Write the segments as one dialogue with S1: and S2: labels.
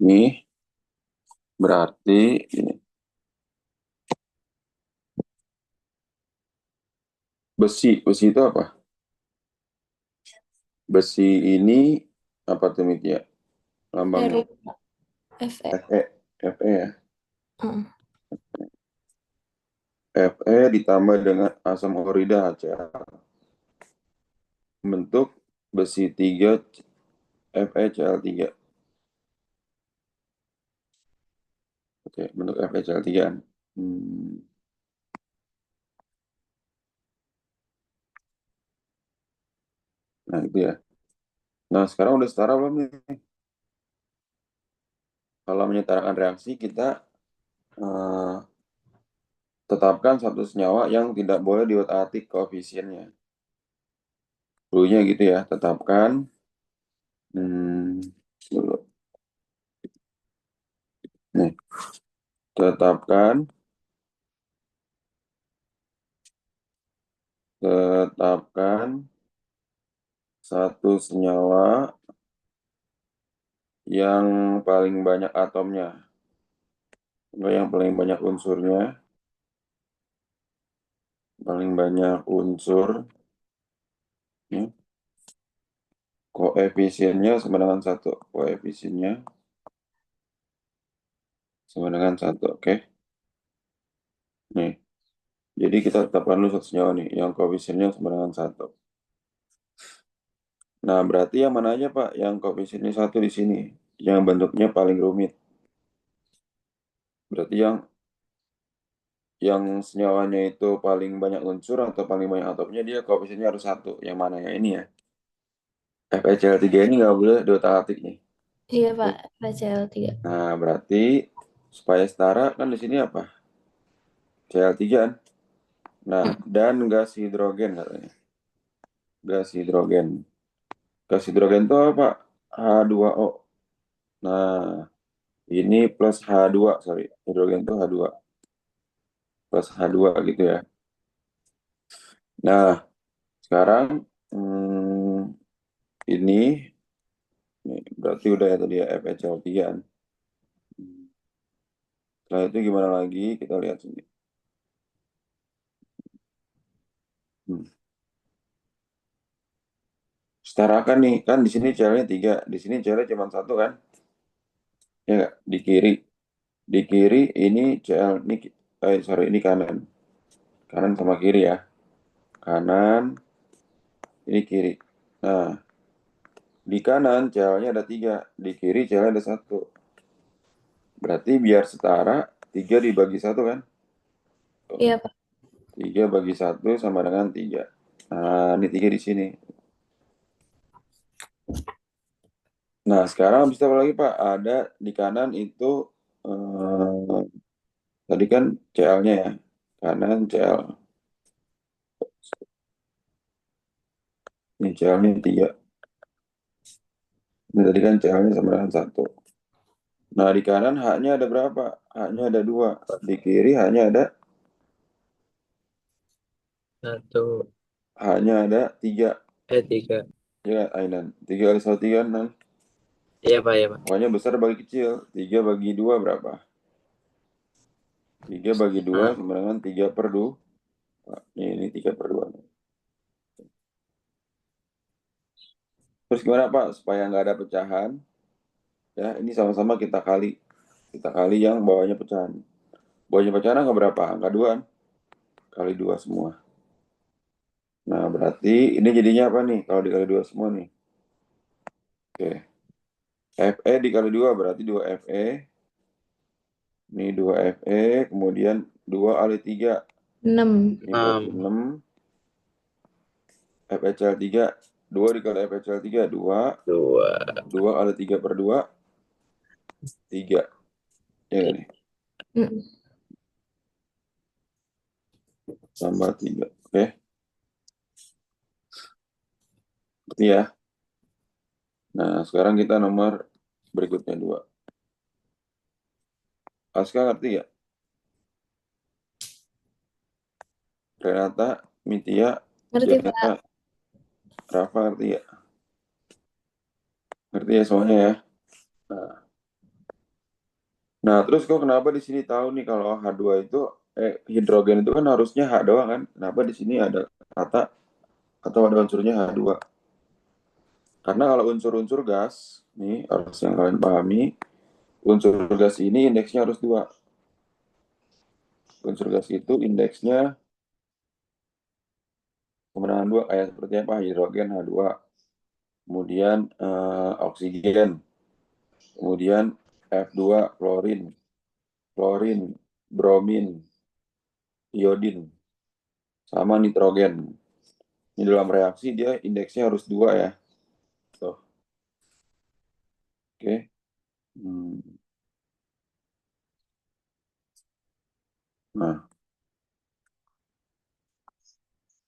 S1: Ini berarti ini besi itu apa? Besi ini apa tuh Mitya? Lambangnya
S2: Feru Fe.
S1: Fe ya.
S2: Heeh.
S1: Fe ditambah dengan asam klorida HCl. Bentuk besi 3 FeCl3. Oke, bentuk FeCl3. Hmm, nah itu ya. Nah sekarang udah setara belum nih? Kalau menyetarakan reaksi kita eh, tetapkan satu senyawa yang tidak boleh diutak-atik koefisiennya. Dulunya gitu ya, tetapkan. Dulu. Nih, tetapkan, tetapkan satu senyawa yang paling banyak atomnya, enggak yang paling banyak unsurnya, paling banyak unsur, nih, koefisiennya sama dengan satu, koefisiennya sama dengan satu, oke? Nih, jadi kita tetapkan dulu satu senyawa nih, yang koefisiennya sama dengan satu. Nah, berarti yang mana aja Pak, yang koefisiennya satu di sini, yang bentuknya paling rumit. Berarti yang senyawanya itu paling banyak unsur atau paling banyak atomnya dia koefisiennya harus satu. Yang mana ya ini ya? FeCl3 ini nggak boleh diotak-atik nih.
S2: Iya, Pak. FeCl3.
S1: Nah, berarti supaya setara kan di sini apa? Cl3 kan? Nah,
S2: Mm.
S1: dan gas hidrogen katanya. Gas hidrogen. Gas hidrogen itu apa? H2O. Nah, ini plus H2, sorry. Hidrogen itu H2. Plus H2 gitu ya. Nah, sekarang ini berarti udah ya tadi ya FeCl3 kan. Setelah itu gimana lagi? Kita lihat sini. Hmm. Setarakan nih, kan di sini Cl-nya 3, di sini Cl-nya cuma satu kan? Ya nggak? Di kiri. Di kiri ini Cl, ini, sorry, ini kanan. Kanan sama kiri ya. Kanan, ini kiri. Nah, di kanan Cl-nya ada 3, di kiri Cl-nya ada satu. Berarti biar setara, 3 dibagi satu kan? Tuh.
S2: Iya, Pak.
S1: 3 bagi satu sama dengan 3. Nah, ini 3 di sini. Nah, sekarang bisa apa lagi Pak? Ada di kanan itu eh, tadi kan CL-nya ya. Kanan CL. Ini CL-nya 3. Ini tadi kan CL-nya sama dengan satu. Nah, di kanan H-nya ada berapa? H-nya ada 2. Di kiri H-nya ada
S3: Satu,
S1: H-nya ada 3.
S3: tiga.
S1: Ya, Ainan. 3 kali 1 3 6.
S3: Iya Pak, ya Pak.
S1: Pokoknya besar bagi kecil. 3 bagi 2 berapa? 3 bagi 2
S3: Nah,
S1: sama dengan 3 per 2. Ini 3 per 2. Terus gimana Pak? Supaya nggak ada pecahan. Ya, ini sama-sama kita kali. Kita kali yang bawahnya pecahan. Bawahnya pecahan angka berapa? Angka 2 kan? Kali 2 semua. Nah, berarti ini jadinya apa nih? Kalau dikali 2 semua nih. Oke. Fe dikali 2 berarti 2 Fe. Ini 2 Fe. Kemudian 2 kali 3.
S2: 6.
S1: Ini berarti
S3: 6,
S1: 6. FeCl3. 2 dikali FeCl3. 2.
S3: 2.
S1: 2 kali 3 per 2. 3. Ya kan nih?
S2: Mm.
S1: Tambah 3. Oke. Berarti ya. Nah, sekarang kita nomor berikutnya 2. Aska ngerti ya? Renata, Mitia,
S2: Ngerti, Pak?
S1: Janeta, Rafa ngerti ya? Ngerti ya semuanya ya? Nah, nah, terus kok kenapa di sini tahu nih kalau H2 itu hidrogen itu kan harusnya H doang kan? Kenapa di sini ada kata atau ada unsurnya H2? Karena kalau unsur-unsur gas, nih harus yang kalian pahami, unsur gas ini indeksnya harus 2. Unsur gas itu indeksnya kemenangan 2 kayak seperti apa? Hidrogen H2, kemudian oksigen, kemudian F2 klorin, klorin, bromin, iodin, sama nitrogen. Ini dalam reaksi dia indeksnya harus 2 ya. Tuh, oke. Hmm. Nah,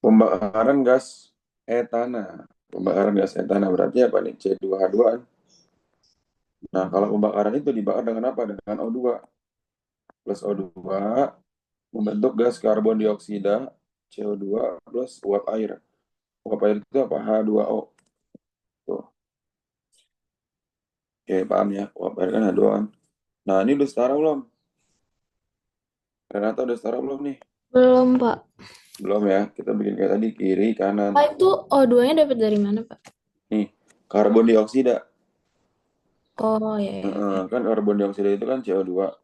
S1: pembakaran gas etana. Pembakaran gas etana berarti apa nih? C2H2 kan? Nah, kalau pembakaran itu dibakar dengan apa? Dengan O2 plus O2 membentuk gas karbon dioksida CO2 plus uap air. Uap air itu apa? H2O. Tuh. Oke, paham ya? Uap air kan H2O kan? Nah, ini udah setara belum? Renata udah setara belum nih?
S2: Belum, Pak.
S1: Belum ya? Kita bikin kayak tadi, kiri, kanan.
S2: Pak, itu O2-nya dapat dari mana, Pak?
S1: Nih, karbon dioksida.
S2: Oh, ya, ya, ya.
S1: Kan karbon dioksida itu kan CO2.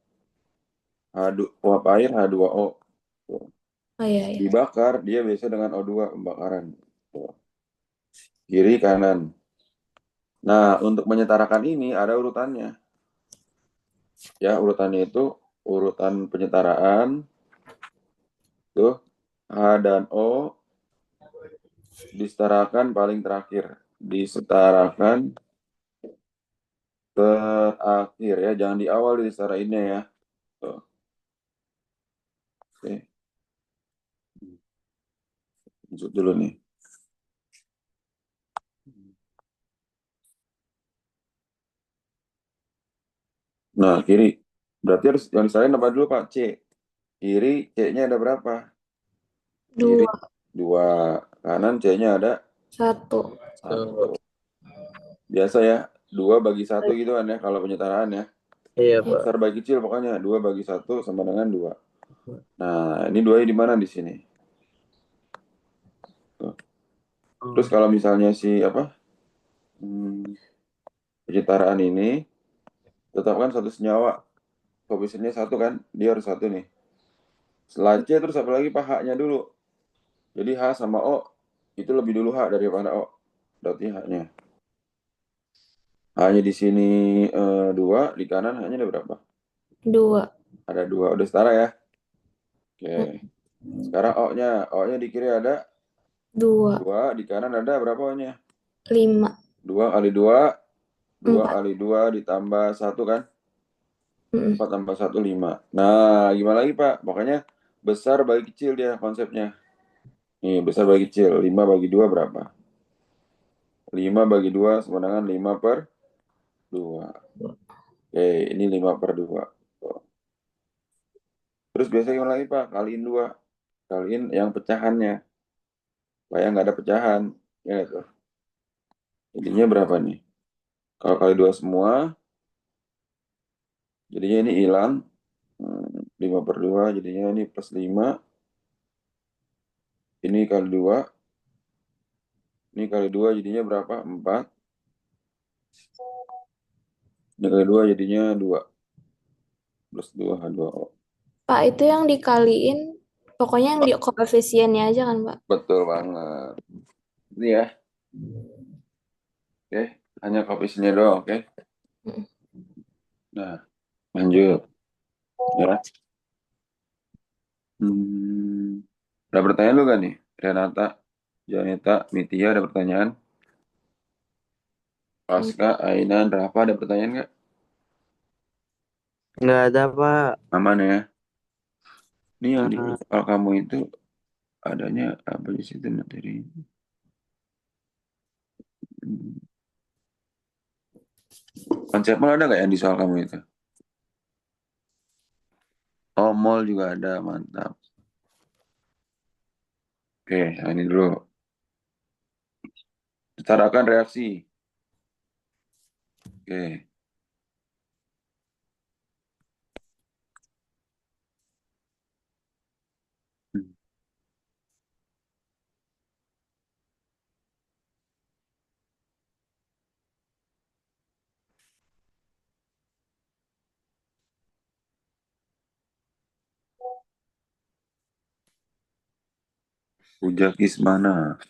S1: Uap air H2O. Tuh.
S2: Oh, ya, ya.
S1: Dibakar, dia biasa dengan O2 pembakaran. Tuh. Kiri, kanan. Nah, untuk menyetarakan ini ada urutannya. Ya, urutannya itu urutan penyetaraan. Tuh, H dan O disetarakan paling terakhir. Disetarakan terakhir ya, jangan di awal disetarainnya ya. Tuh. Oke, masuk dulu nih. Nah, kiri. Berarti harus yang disalahin apa dulu, Pak? C. Kiri, C-nya ada berapa? Kiri,
S2: 2,
S1: 2. Kanan, C-nya ada
S2: 1.
S1: 1.
S3: Tuh.
S1: Biasa ya, 2 bagi 1 gitu kan ya, kalau penyetaraan ya.
S3: Iya, Pak.
S1: Besar bagi kecil pokoknya, 2 bagi 1 sama dengan 2. Nah, ini 2 di mana di sini? Tuh. Terus
S3: Hmm.
S1: kalau misalnya si apa? Hmm, penyetaraan ini tetapkan satu senyawa. Koefisiennya 1 kan? Dia harus 1 nih. Setelah C terus apa lagi Pak? H-nya dulu. Jadi H sama O itu lebih dulu H daripada O. Berarti H-nya. H-nya di sini 2, di kanan H-nya ada berapa?
S2: 2.
S1: Ada 2. Udah setara ya? Oke. Sekarang O-nya. O-nya di kiri ada
S2: 2.
S1: 2, di kanan ada berapa O-nya?
S2: 5.
S1: 2 kali 2, 2
S2: 4.
S1: kali 2 ditambah 1 kan?
S2: Mm.
S1: 4 tambah 1, 5. Nah, gimana lagi Pak? Makanya besar bagi kecil dia konsepnya. Nih, besar bagi kecil. 5 bagi 2 berapa? 5 bagi 2 sama dengan 5 per 2. Oke, ini 5 per 2. Terus biasanya gimana lagi Pak? Kaliin 2. Kaliin yang pecahannya. Supaya nggak ada pecahan. Ya tuh. Jadinya berapa nih? Kalau kali 2 semua, jadinya ini hilang. 5 per 2, jadinya ini plus 5. Ini kali 2. Ini kali 2 jadinya berapa? 4. Ini kali 2 jadinya 2. Plus 2 H2O.
S2: Pak, itu yang dikaliin, pokoknya yang di koefisiennya aja kan, Pak?
S1: Betul banget. Ini ya. Oke. Hanya koefisiennya doang, oke.
S2: Mm.
S1: Nah, lanjut. Ya. Hmm. Ada pertanyaan lu gak nih? Renata, Janeta, Mitia, ada pertanyaan?
S2: Mm.
S1: Pasca, Ainan, Rafa, ada pertanyaan nggak?
S3: Nggak ada, Pak.
S1: Aman ya? Ini yang di
S3: Ah,
S1: soal kamu itu adanya apa di situ materi? Hmm. Konsep mall ada nggak yang di soal kamu itu? Oh, mall juga ada, mantap. Oke, nah ini dulu. Setarakan reaksi. Oke. Ujakis mana?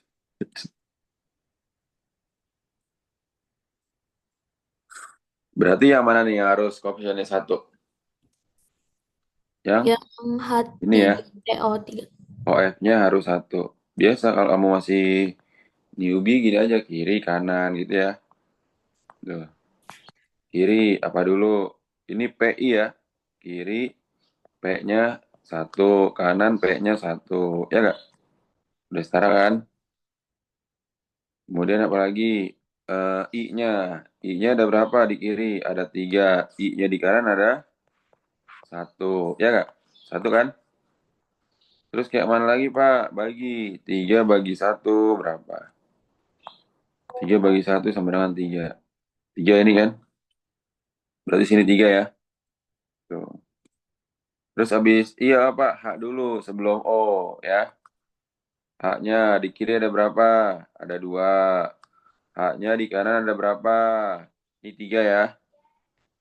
S1: Berarti yang mana nih yang harus koefisiennya 1? Yang
S2: Yang
S1: ini ya,
S2: HO3.
S1: OF-nya harus 1. Biasa kalau kamu masih newbie gini aja, kiri, kanan gitu ya. Tuh. Kiri apa dulu? Ini PI ya. Kiri P-nya 1, kanan P-nya 1. Ya nggak? Udah setara kan? Kemudian apa lagi? I-nya. I-nya ada berapa di kiri? Ada 3. I-nya di kanan ada 1. Ya nggak? 1 kan? Terus kayak mana lagi Pak? Bagi. 3 bagi 1 berapa? 3 bagi 1 sama dengan 3. 3 ini kan? Berarti sini 3 ya. Tuh. Terus habis, iya Pak, H dulu sebelum O ya. H-nya di kiri ada berapa? Ada 2. H-nya di kanan ada berapa? Ini 3 ya.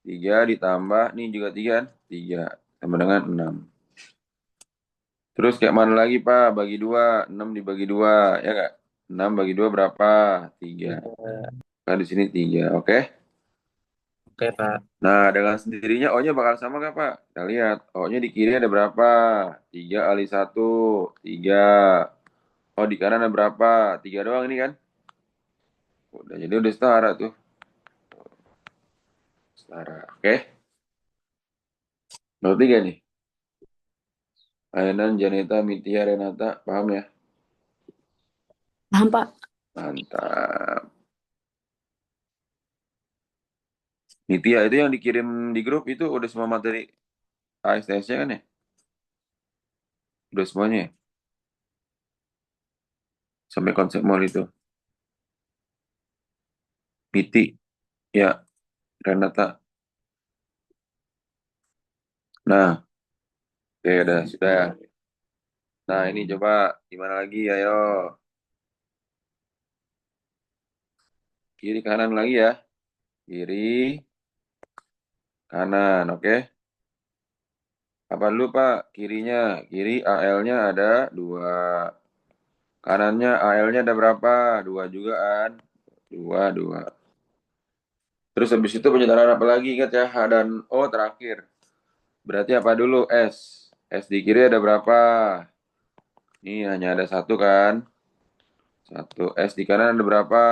S1: 3 ditambah, ini juga 3 kan? 3 sama dengan 6. Terus kayak mana lagi Pak? Bagi 2, 6 dibagi 2 ya nggak? 6 bagi 2 berapa? 3.
S3: Tiga.
S1: Nah di sini 3, oke?
S3: Oke, Pak.
S1: Nah dengan sendirinya O-nya bakal sama nggak Pak? Kita lihat, O-nya di kiri ada berapa? 3 kali 1, 3. Oh di kanan ada berapa? 3 doang ini kan? Udah, jadi udah setara tuh. Setara, oke? Berarti gak nih? Ainan, Janeta, Mitia, Renata, paham ya?
S2: Paham, Pak?
S1: Mantap. Nitia itu yang dikirim di grup itu udah semua materi ASTS-nya kan ya? Udah semuanya ya? Sampai konsep mall itu. Miti, ya, Renata. Nah, oke udah, sudah. Nah, ini coba gimana lagi, ayo. Kiri kanan lagi ya. Kiri, kanan, oke? Apa dulu Pak? Kirinya, kiri AL-nya ada 2. Kanannya AL-nya ada berapa? 2 juga kan? 2 2. Terus habis itu penyetaraan apa lagi? Ingat ya, H dan O terakhir. Berarti apa dulu? S. S di kiri ada berapa? Ini hanya ada 1 kan? 1. S di kanan ada berapa?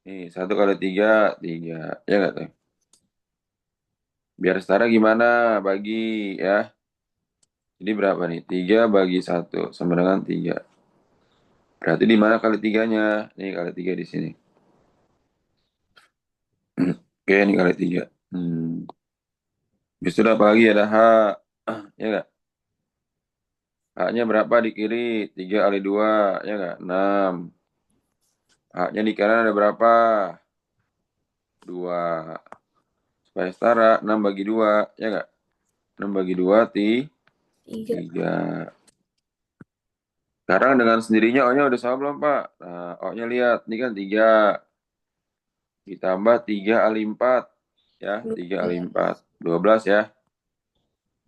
S1: Nih, 1 kali 3 3. Ya nggak tuh? Biar setara gimana? Bagi ya. Jadi berapa nih? 3 bagi 1 sama dengan 3. Berarti di mana kali tiganya? Nih kali 3 di sini. Oke, ini kali 3. Habis itu apa lagi? Ada H. Ya nggak? H-nya berapa di kiri? 3 kali 2. Ya nggak? 6. H-nya di kanan ada berapa? 2. Supaya setara, 6 bagi 2. Ya nggak? 6 bagi 2,
S2: 3.
S1: 3. Sekarang dengan sendirinya O-nya udah sama belum, Pak? Nah, O-nya lihat. Ini kan 3. Ditambah 3 kali 4. Ya, 3 kali 4. 12 ya.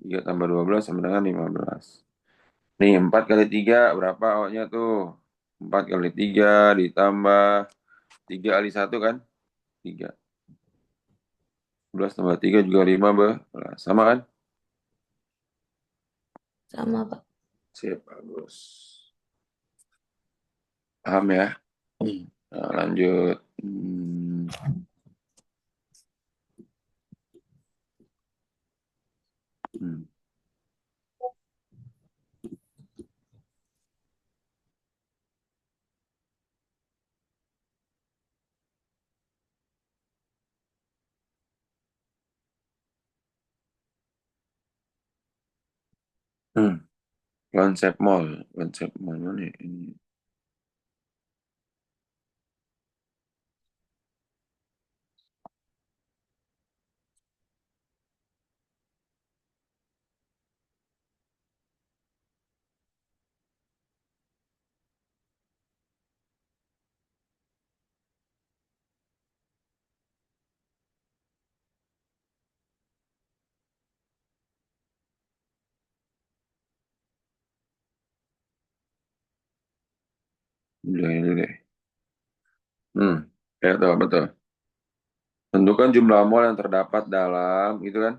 S1: 3 tambah 12 sama dengan 15. Nih, 4 kali 3 berapa O-nya tuh? 4 kali 3 ditambah 3 kali 1 kan? 3. 11 tambah 3 juga 15. Sama kan?
S2: Sama, Pak.
S1: Sip, bagus. Paham ya? Nah, lanjut. Hmm. Hmm. Konsep mall. Konsep mall mana ya? Ini. Dulu deh. Ya betul, betul. Tentukan jumlah mol yang terdapat dalam, gitu kan?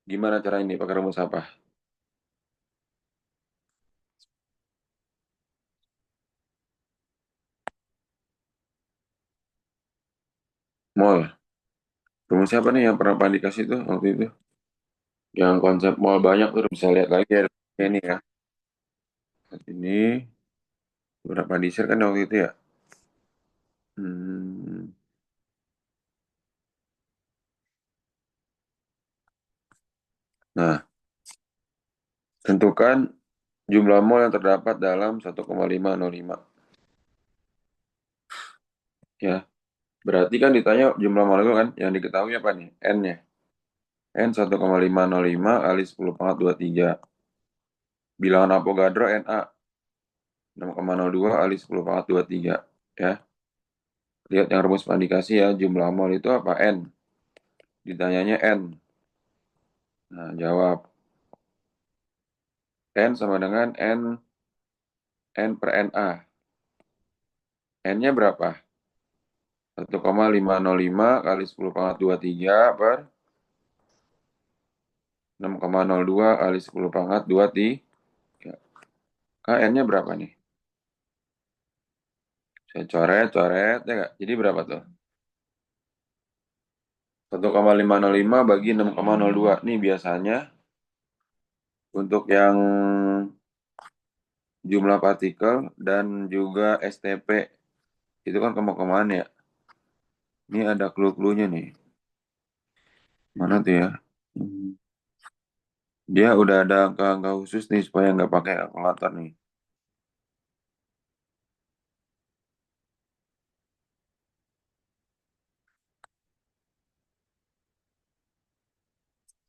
S1: Gimana cara ini? Pakai rumus apa? Mol. Rumusnya apa nih yang pernah Pak dikasih itu waktu itu? Yang konsep mol banyak tuh bisa lihat lagi ya. Ini ya. Ini berapa di share kan waktu itu ya? Hmm. Nah, tentukan jumlah mol yang terdapat dalam 1,505. Ya, berarti kan ditanya jumlah mol itu kan yang diketahui apa nih? N-nya. N 1,505 kali 10 pangkat 23. Bilangan Avogadro Na 6,02 kali 10 pangkat 23. Ya, lihat yang rumus dikasih ya. Jumlah mol itu apa? N. Ditanyanya N. Nah, jawab. N sama dengan N per Na. N-nya berapa? 1,505 kali 10 pangkat 23 per 6,02 kali 10 pangkat 23. N-nya berapa nih? Saya coret, ya nggak? Jadi berapa tuh? 1,505 bagi 6,02. Nih biasanya untuk yang jumlah partikel dan juga STP. Itu kan kemana ya? Ini ada clue-cluenya nih. Mana tuh ya? Hmm. Dia udah ada angka-angka khusus nih supaya nggak pakai kalkulator nih.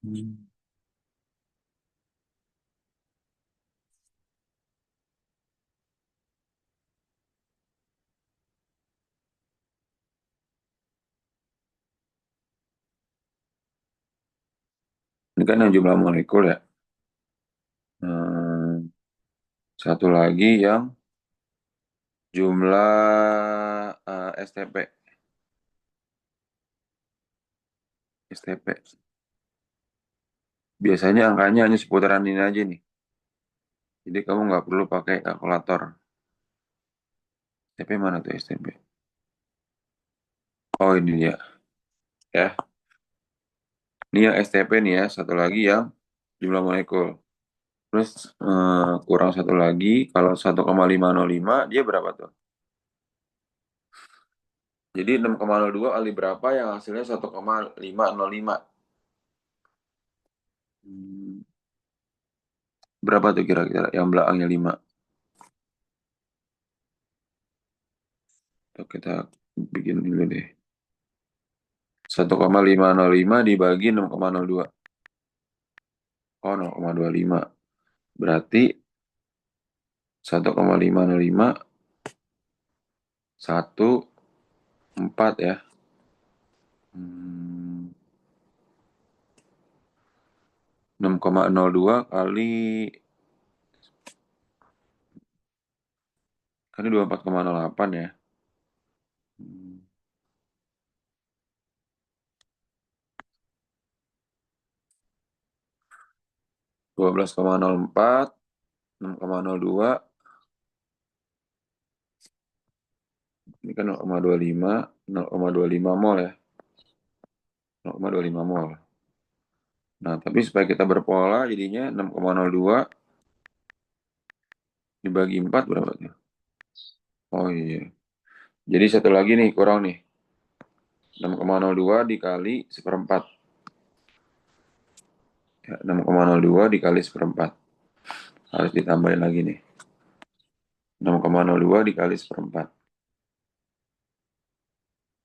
S1: Hmm. Ini kan yang jumlah molekul ya. Hmm. Satu lagi yang jumlah STP. STP. Biasanya angkanya hanya seputaran ini aja nih. Jadi kamu nggak perlu pakai kalkulator. STP mana tuh STP? Oh ini dia. Ya, ini yang STP nih ya. Satu lagi yang jumlah molekul. Terus kurang satu lagi. Kalau 1,505 dia berapa tuh? Jadi 6,02 kali berapa yang hasilnya 1,505? Hmm, berapa tuh kira-kira yang belakangnya 5? Tuh, kita bikin dulu deh. 1,505 dibagi 6,02. Oh, 0,25. Berarti 1,505 1,4 ya. Hmm, 6,02 kali kan ini 24,08 ya. Hmm, 12,04 6,02 ini kan 0,25 0,25 mol ya. 0,25 mol. Nah, tapi supaya kita berpola jadinya 6,02 dibagi 4 berapa tuh? Oh iya. Jadi satu lagi nih kurang nih. 6,02 dikali seperempat. Ya, 6,02 dikali seperempat. Harus ditambahin lagi nih. 6,02 dikali seperempat.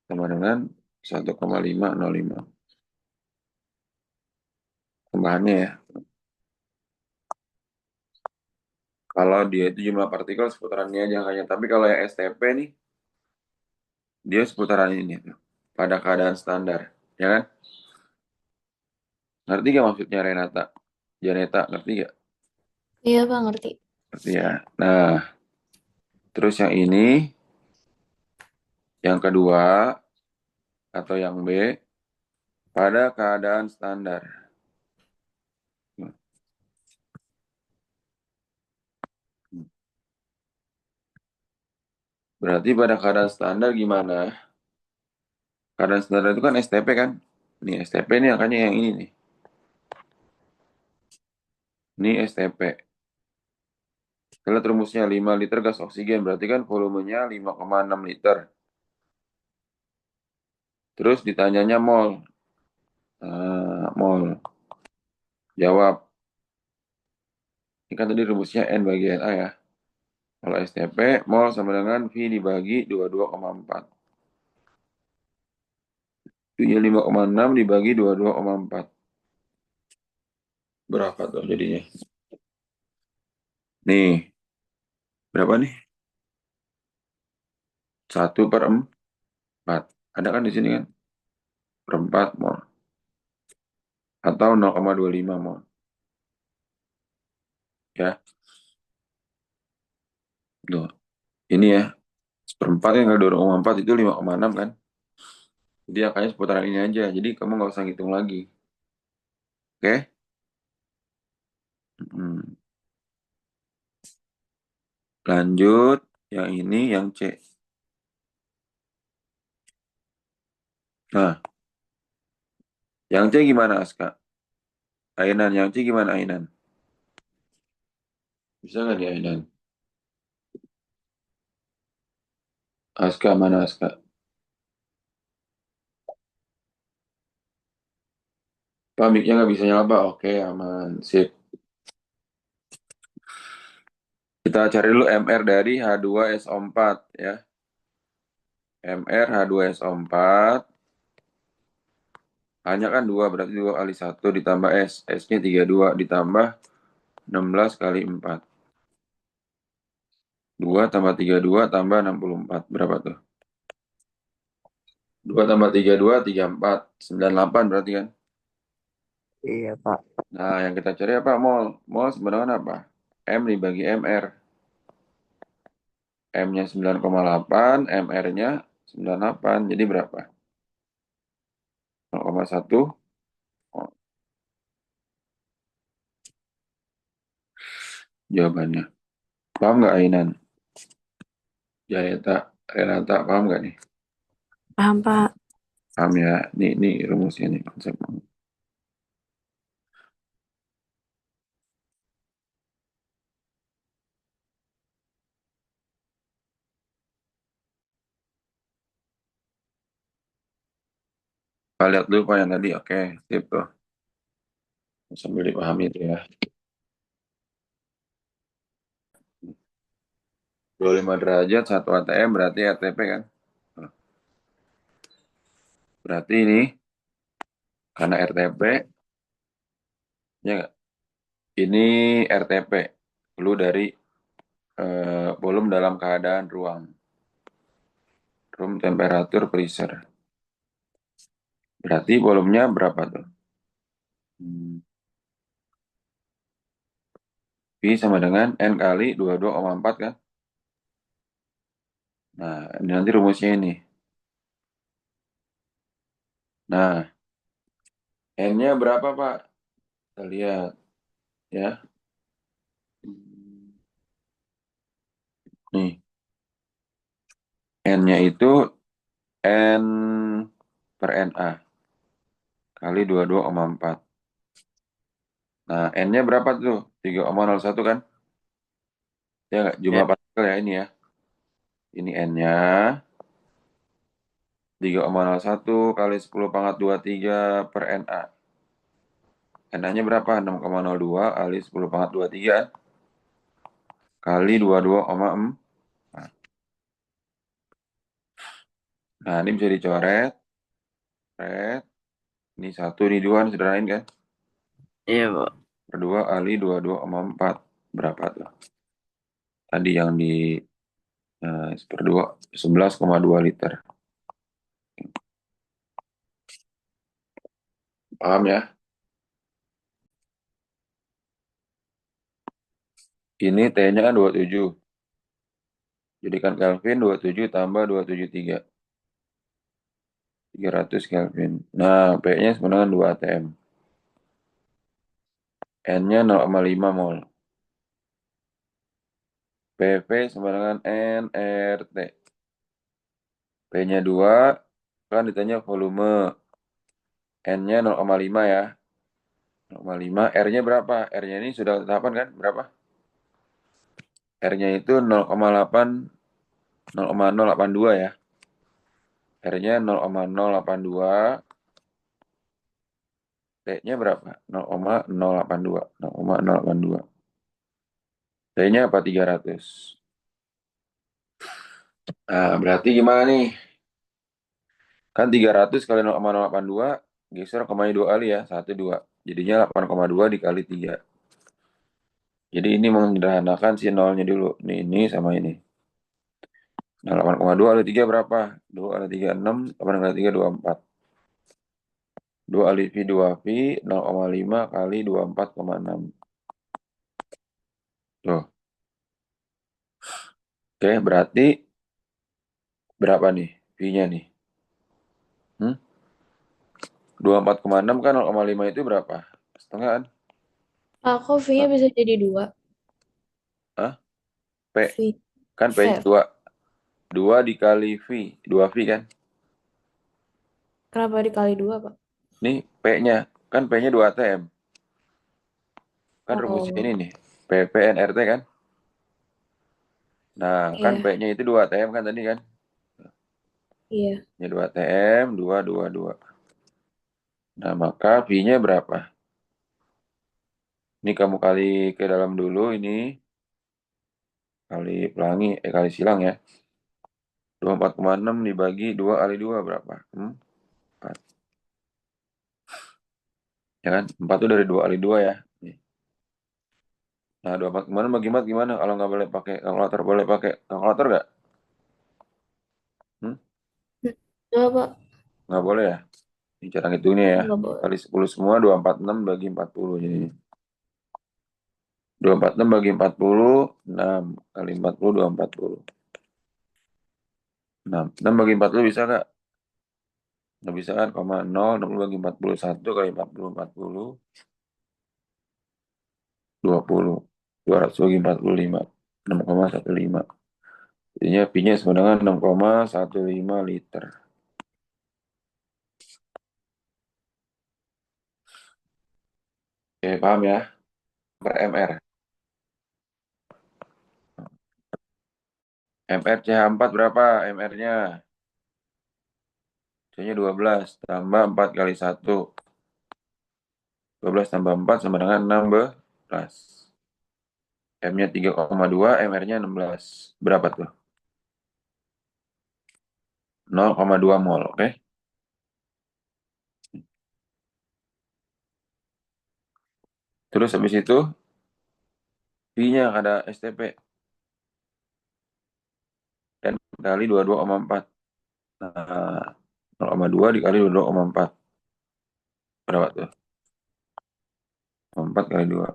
S1: Sama dengan 1,505. Tambahannya ya. Kalau dia itu jumlah partikel seputarannya aja hanya. Tapi kalau yang STP nih, dia seputaran ini tuh. Pada keadaan standar. Ya kan? Ngerti gak maksudnya Renata? Janeta, ngerti gak?
S2: Iya, Pak, ngerti.
S1: Ngerti ya. Nah, Terus yang ini, yang kedua, atau yang B, pada keadaan standar. Berarti pada keadaan standar gimana? Keadaan standar itu kan STP kan? Nih STP ini angkanya yang ini nih. Ini STP. Kita lihat rumusnya 5 liter gas oksigen. Berarti kan volumenya 5,6 liter. Terus ditanyanya mol. Mol. Jawab. Ini kan tadi rumusnya N bagi NA ya. Kalau STP, mol sama dengan V dibagi 22,4. Itu ya 5,6 dibagi 22,4. Berapa tuh jadinya? Nih, berapa nih? 1/4. Ada kan di sini kan? Per 4 mol. Atau 0,25 mol. Ya, tuh. Ini ya, 1/4 yang kalau 2,4 itu 5,6 kan? Jadi angkanya seputaran ini aja. Jadi kamu nggak usah ngitung lagi. Oke? Hmm. Lanjut, yang ini yang C. Nah, yang C gimana Aska? Ainan, yang C gimana Ainan? Bisa nggak di Ainan? Aska, mana Aska? Pamiknya nggak bisa nyala, Pak. Oke, aman. Sip. Kita cari dulu MR dari H2SO4 ya. MR H2SO4. Hanya kan 2, berarti 2 kali 1 ditambah S. S-nya 32 ditambah 16 kali 4. 2 tambah 32 tambah 64. Berapa tuh? 2 tambah 32, 34. 98 berarti kan?
S3: Iya, Pak.
S1: Nah, yang kita cari apa? Mol. Mol sebenarnya apa? M dibagi MR. M-nya 9,8, MR-nya 98. Jadi berapa? 0,1. Oh, jawabannya. Paham nggak Ainan? Janeta, Renata, paham nggak nih?
S2: Paham, Pak.
S1: Paham ya? Nih rumusnya nih konsep. Kita lihat dulu Pak yang tadi. Oke, sip tuh. Sambil dipahami itu ya. 25 derajat, 1 ATM berarti RTP kan? Berarti ini, karena RTP, ya nggak? Ini RTP. Dulu dari volume dalam keadaan ruang. Room temperature freezer. Berarti volumenya berapa tuh? V sama dengan N kali 22,4 kan? Nah, ini nanti rumusnya ini. Nah, N-nya berapa, Pak? Kita lihat ya. Nih, N-nya itu N per NA kali 22,4. Nah, N-nya berapa tuh? 3,01 kan? Ya nggak?
S3: Ya,
S1: Jumlah partikel ya ini ya. Ini N-nya 3,01 kali 10 pangkat 23 per NA. NA-nya berapa? 6,02 kali 10 pangkat 23 kali 22,4. Nah, ini bisa dicoret. Coret. Ini 1, ini 2, ini sederhanain kan?
S3: iya, Pak.
S1: Per 2 kali 22,4. Berapa tuh? Tadi yang di per 2, 11,2 liter. Paham ya? Ini T-nya kan 27. Jadikan Kelvin 27 tambah 273. 300 Kelvin. Nah, P-nya sama dengan 2 atm. N-nya 0,5 mol. PV sama dengan nRT. P-nya 2, kan ditanya volume. N-nya 0,5 ya. 0,5. R-nya berapa? R-nya ini sudah tetapan kan? Berapa? R-nya itu 0,082 ya. R-nya 0,082. T-nya berapa? 0,082. 0,082. T-nya apa? 300. Nah, berarti gimana nih? Kan 300 kali 0,082 geser 0,2 kali ya. 1, 2. Jadinya 8,2 dikali 3. Jadi ini menyederhanakan si nolnya dulu. Ini sama ini. Nah, 8,2 kali 3 berapa? 2 kali 3, 6. 8 kali 3, 24. 2 kali V, 2V. 0,5 kali 24,6. Tuh. Oke, berarti berapa nih V-nya nih? 24,6 kan 0,5 itu berapa? Setengah kan?
S2: Aku V-nya bisa jadi 2.
S1: Hah? P.
S2: V.
S1: Kan P-nya
S2: Eh,
S1: 2. 2 dikali V. 2V kan?
S2: kenapa dikali 2, Pak?
S1: Nih P-nya. Kan P-nya 2 ATM. Kan rumusnya
S2: Oh,
S1: ini nih. PPNRT kan? Nah, kan
S2: iya,
S1: P-nya itu 2 ATM kan tadi kan?
S2: iya.
S1: Ini 2 ATM, 2, 2, 2. Nah, maka V-nya berapa? Ini kamu kali ke dalam dulu ini. Kali pelangi, kali silang ya. 24,6 dibagi 2 kali 2 berapa? 4. Ya kan? 4 itu dari 2 kali 2 ya. Nih. Nah, 24,6 bagi 4 gimana? Kalau nggak boleh pakai kalkulator, boleh pakai kalkulator nggak? Hmm?
S2: Enggak, Pak.
S1: Nggak boleh ya? Ini cara ngitungnya ya.
S2: Enggak boleh.
S1: Kali 10 semua, 246 bagi 40. Jadi 246 bagi 40, 6. Kali 40, 240. 6. 6 bagi 40 bisa nggak? Nggak bisa kan? 0, 60 bagi 40. 1 kali 40, 40. 20. 200 bagi 45. 6,15. Jadinya Pi-nya sama dengan 6,15 liter. Oke, paham ya? Per MR. MR CH4 berapa MR-nya? C-nya 12 tambah 4 kali 1. 12 tambah 4 sama dengan 16. M-nya 3,2, MR-nya 16. Berapa tuh? 0,2 mol, oke? Terus habis itu, V-nya ada STP. N kali 22,4. Nah, 0,2 dikali 22,4. Berapa tuh? 4 kali 2.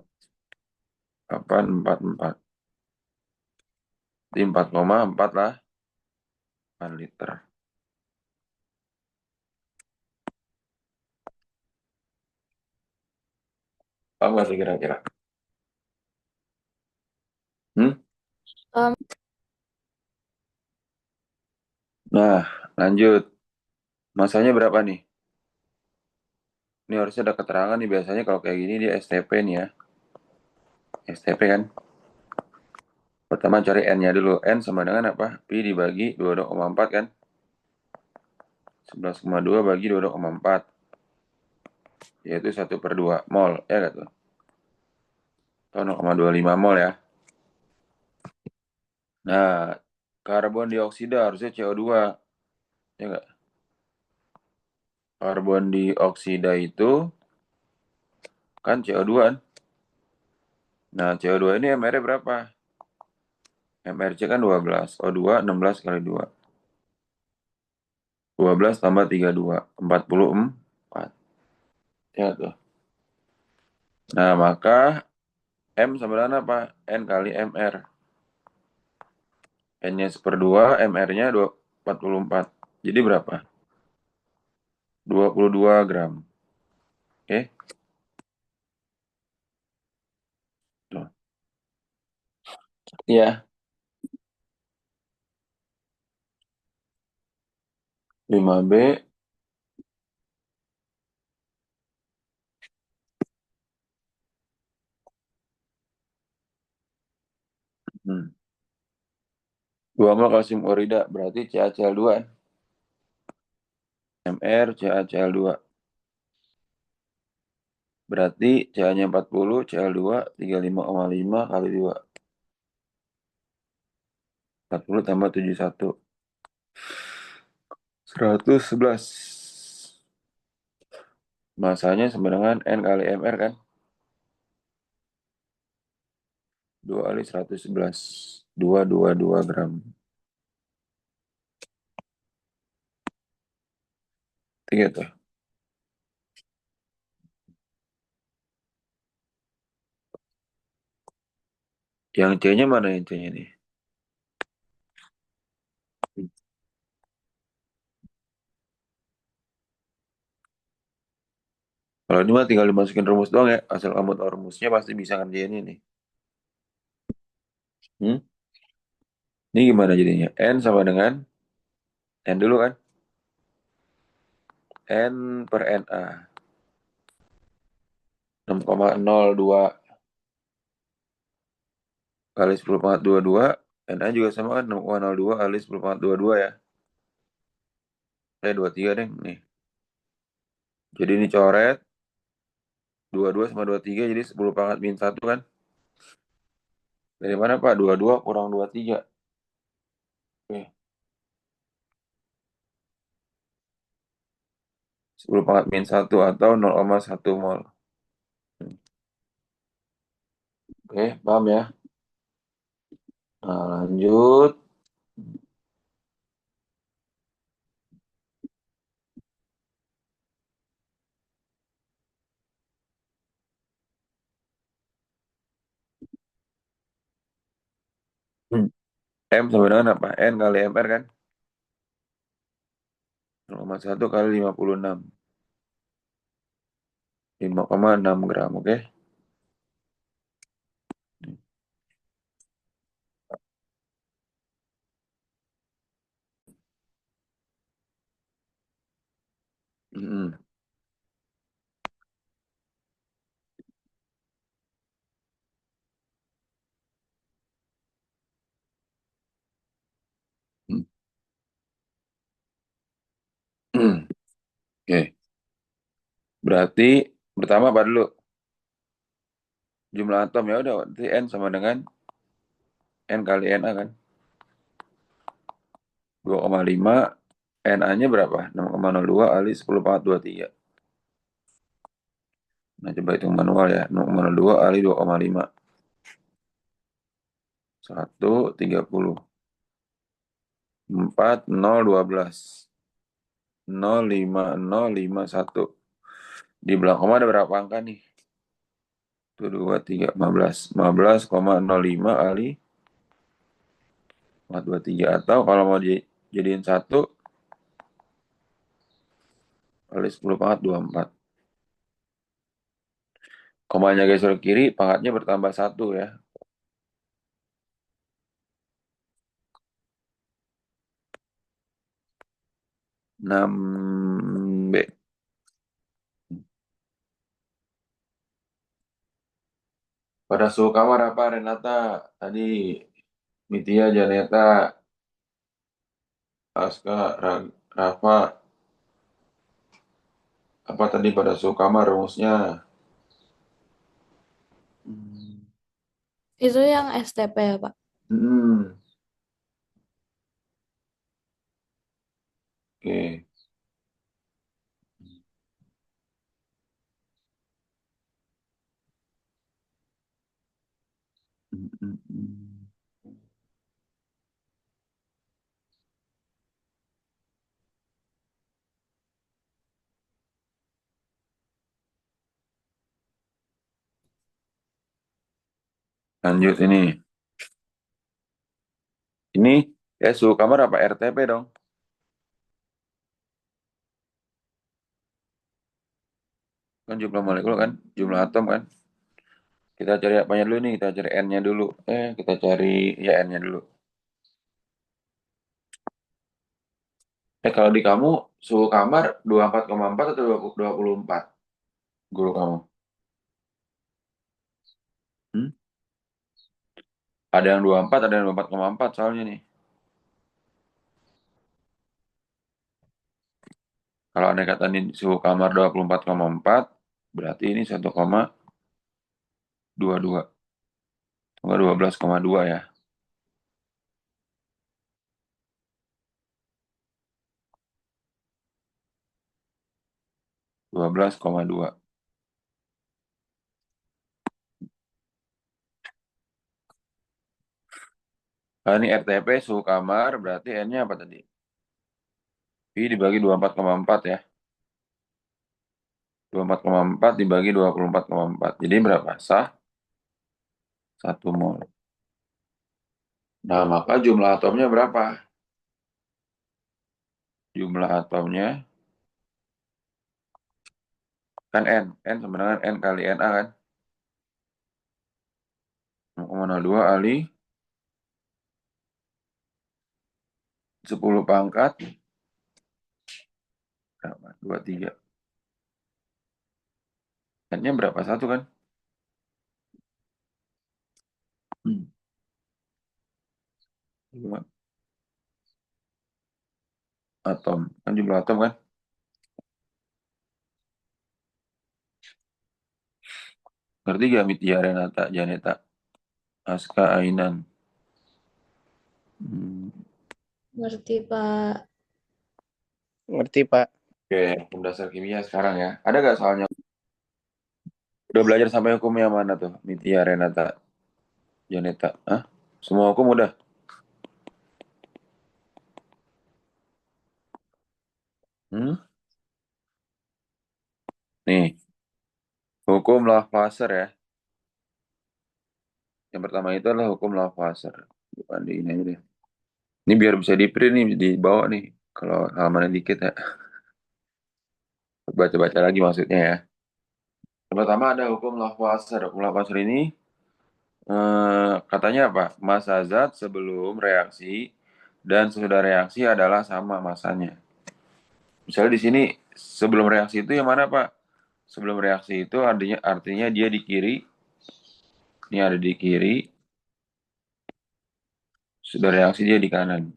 S1: 844. Jadi 4,4 lah. 8 liter. Paham nggak sih kira-kira? Hmm?
S2: Em,
S1: Nah, lanjut. Masanya berapa nih? Ini harusnya ada keterangan nih. Biasanya kalau kayak gini dia STP nih ya. STP kan. Pertama cari N-nya dulu. N sama dengan apa? Pi dibagi 22,4 kan? 11,2 bagi 22,4. Yaitu 1/2 mol. Ya gak tuh? Atau 0,25 mol ya. Nah, karbon dioksida harusnya CO2. Ya nggak? Karbon dioksida itu kan CO2 kan? Nah, CO2 ini MR-nya berapa? MRC kan 12. O2 16 kali 2. 12 tambah 32. 44. Ya tuh. Nah, maka M sama dengan apa? N kali MR. N-nya 1/2, MR-nya 44. Jadi berapa? 22 gram. Oke. Tuh. Iya, 5B. Hmm. 2 mol kalsium klorida berarti CaCl2. MR CaCl2. Berarti Ca-nya 40, Cl2 35,5 kali 2. 40 tambah 71. 111. Masanya sama dengan N kali MR kan? 2 kali 111. 222 gram. Tiga tuh. Yang C-nya mana yang C-nya nih? Kalau ini mah tinggal dimasukin rumus doang ya. Asal kamu tahu rumusnya pasti bisa ngerjain ini. Hmm? Ini gimana jadinya? N sama dengan N dulu kan? N per NA. 6,02 kali 10,22. NA juga sama kan? 6,02 kali 10,22 ya. 23 deh. Nih. Jadi ini coret. 22 sama 23 jadi 10 pangkat min 1 kan? Dari mana Pak? 22 kurang 23. Oke. 10 pangkat min 1 atau 0,1 mol. Oke, paham ya? Nah, lanjut. Hmm. M sama dengan apa? N kali MR kan? 0,1 kali 56. 5,6 gram, oke? Hmm. Hmm. Oke. Berarti pertama apa dulu? Jumlah atom ya udah berarti N sama dengan N kali Na kan? 2,5. Na-nya berapa? 6,02 kali 10 pangkat 23. Nah, coba hitung manual ya. 0,02 kali 2,5. 130. 4, 0, 12. 0, 5, 0, 5, 1. Di belakang koma ada berapa angka nih? 1, 2, 3, 15. 15,05 kali 423. Atau kalau mau dijadiin 1 kali 10 pangkat 24. Komanya geser ke kiri, pangkatnya bertambah 1 ya. 6B. Pada suhu kamar apa Renata? Tadi Mitya, Janeta, Aska, Rafa. Apa tadi pada suhu kamar rumusnya? Hmm.
S2: Itu yang STP ya, Pak?
S1: Hmm. Oke. Hmm, hmm, hmm. Lanjut ini. Ini Ya, suhu kamar apa RTP dong? Kan jumlah molekul kan, jumlah atom kan. Kita cari apanya dulu nih, kita cari N-nya dulu. Kita cari ya N-nya dulu. Kalau di kamu suhu kamar 24,4 atau 24? Guru kamu. Hmm? Ada yang 24, ada yang 24,4 soalnya nih. Kalau anda kata ini suhu kamar 24,4, berarti ini 1,22. Enggak 12,2 ya. 12,2. Nah, ini RTP suhu kamar, berarti N-nya apa tadi? Pi dibagi 24,4 ya. 24,4 dibagi 24,4. Jadi berapa? Sah? 1 mol. Nah, maka jumlah atomnya berapa? Jumlah atomnya kan N. N sebenarnya N kali Na kan? 0,02 kali 10 pangkat berapa? 23. N-nya berapa? Satu kan? Hmm. Dua atom. Kan jumlah atom kan? Ngerti gak Mitya, Renata, Janeta, Aska, Ainan? Hmm.
S2: Ngerti, Pak.
S3: Ngerti, Pak.
S1: Oke, hukum dasar kimia sekarang ya. Ada gak soalnya? Udah belajar sampai hukum yang mana tuh? Mitya, Renata, Janeta. Hah? Semua hukum udah? Hmm? Nih, hukum Lavoisier ya. Yang pertama itu adalah hukum Lavoisier. Bukan di ini aja deh. Ini biar bisa di print nih, dibawa nih. Kalau halamannya dikit ya. Baca-baca lagi maksudnya ya. Yang pertama ada hukum Lavoisier. Hukum Lavoisier ini katanya apa? Massa zat sebelum reaksi dan sesudah reaksi adalah sama massanya. Misalnya di sini sebelum reaksi itu yang mana Pak? Sebelum reaksi itu artinya dia di kiri, ini ada di kiri, sudah reaksi dia di kanan.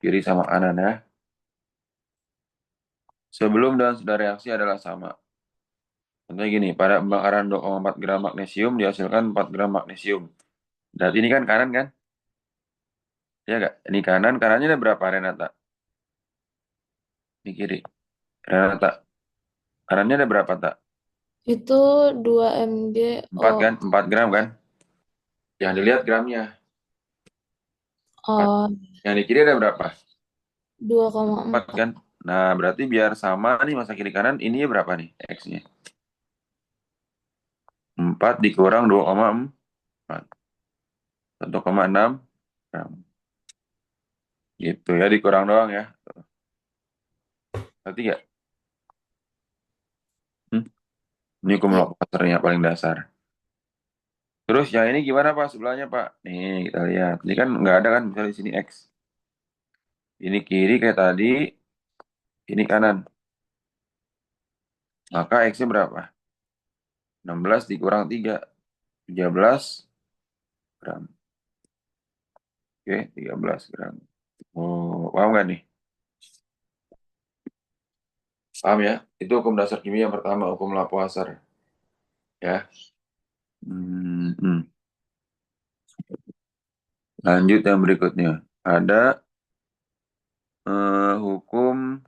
S1: Kiri sama kanan ya. Sebelum dan sudah reaksi adalah sama. Contohnya gini, pada pembakaran 2,4 gram magnesium dihasilkan 4 gram magnesium. Berarti ini kan kanan kan? Ya nggak? Ini kanan, kanannya ada berapa Renata? Di kiri. Renata, kanannya ada berapa tak?
S2: Itu 2 mg.
S1: 4
S2: Oh,
S1: kan? 4 gram kan? Yang dilihat gramnya. 4.
S2: oh,
S1: Yang di kiri ada berapa? 4
S2: 2,4.
S1: kan? Nah, berarti biar sama nih masa kiri kanan, ini berapa nih X-nya? 4 dikurang 2,4. 1,6 gram. Gitu ya, dikurang doang ya. Berarti ya? Hmm? Ini hukum
S2: Ya,
S1: Lavoisier paling dasar. Terus yang ini gimana Pak sebelahnya Pak? Nih kita lihat. Ini kan nggak ada kan misalnya di sini X. Ini kiri kayak tadi, ini kanan. Maka X-nya berapa? 16 dikurang 3. 13 gram. Oke, 13 gram. Oh, paham nggak nih? Paham ya? Itu hukum dasar kimia yang pertama, hukum Lavoisier. Ya. Hmm, hmm. Lanjut yang berikutnya. Ada hukum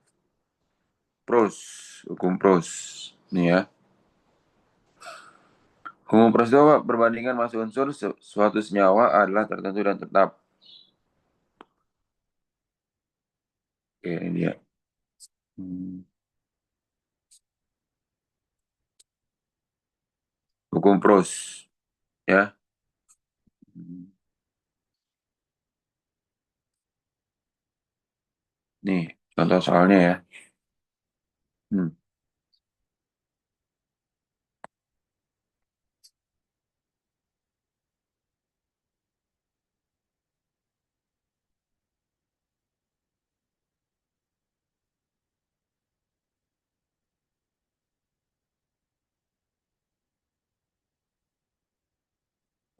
S1: Pros. Hukum Pros. Nih ya. Hukum Pros itu apa? Perbandingan massa unsur suatu senyawa adalah tertentu dan tetap. Oke, ini dia. Hmm. Hukum Pros. Ya. Hmm. Nih, contoh soalnya ya. Hmm.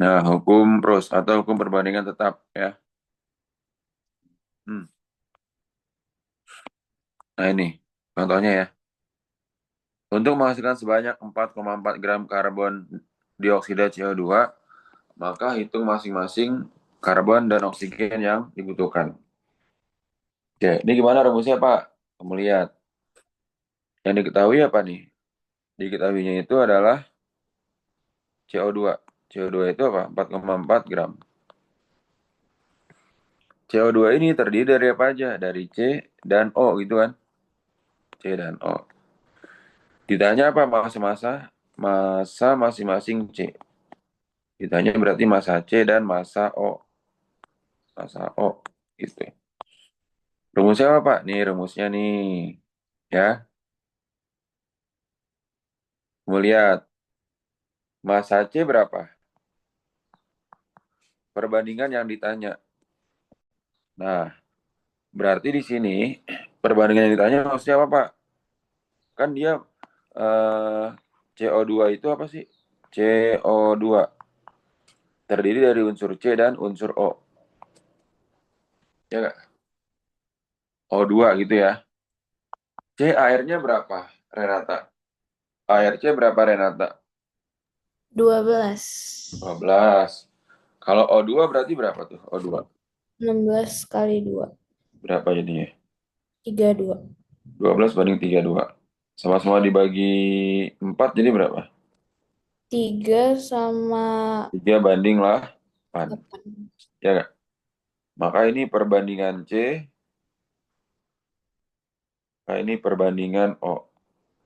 S1: Nah, hukum pros atau hukum perbandingan tetap ya. Hmm. Nah ini, contohnya ya. Untuk menghasilkan sebanyak 4,4 gram karbon dioksida CO2, maka hitung masing-masing karbon dan oksigen yang dibutuhkan. Oke, ini gimana rumusnya Pak? Kamu lihat. Yang diketahui apa nih? Diketahuinya itu adalah CO2. CO2 itu apa? 4,4 gram. CO2 ini terdiri dari apa aja? Dari C dan O gitu kan? C dan O. Ditanya apa masa-masa? Masa masing-masing C. Ditanya berarti masa C dan masa O. Masa O gitu. Rumusnya apa Pak? Nih rumusnya nih. Ya, mau lihat. Masa C berapa? Perbandingan yang ditanya. Nah, berarti di sini perbandingan yang ditanya maksudnya apa Pak? Kan dia eh, CO2 itu apa sih? CO2 terdiri dari unsur C dan unsur O. Ya nggak? O2 gitu ya. C airnya berapa, Renata? Air C berapa, Renata?
S2: 12.
S1: 12. Kalau O2 berarti berapa tuh? O2.
S2: 16 kali 2.
S1: Berapa jadinya?
S2: 32.
S1: 12 banding 32. Sama-sama dibagi 4 jadi berapa?
S2: 3 sama
S1: 3 banding 8.
S2: 8.
S1: Ya nggak? Maka ini perbandingan C, nah ini perbandingan O.